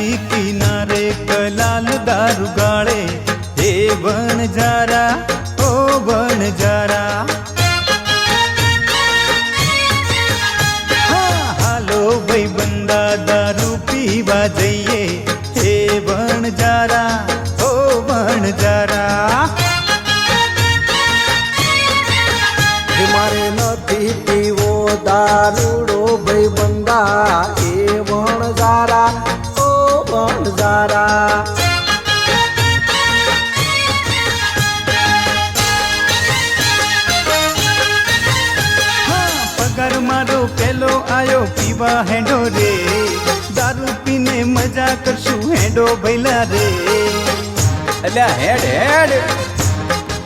નદી કિનારે કલાલ દારૂ ગાળે હે વણજારા ઓ વણજારા હાલો ભાઈ બંદા દારૂ પીવા જઈએ હે વણજારા ઓ વણજારા મારે નથી પીવો દારૂડો ભાઈ બંદા એ વણજારા ઓ વણજારા પગાર મારો પેલો આયો પીવા હેડો રે દારૂ પીને મજા કરશું હેડો ભૈલા રે અલ્યા હેડ હેડ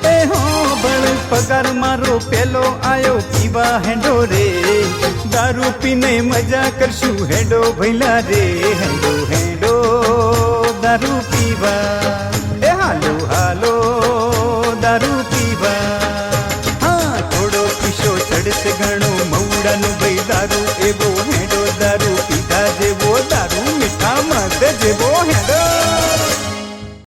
એ હો બળ પગાર મારો પેલો આયો પીવા હેડો રે દારૂ પીને મજા કરશું હેડો ભૈલા રે હેડો હેડો દારૂ પીવા એ હાલો હાલો દારૂ પીવા હા થોડો પીશો ચડશે ઘણો મવડાનું ભાઈ દારૂ એવો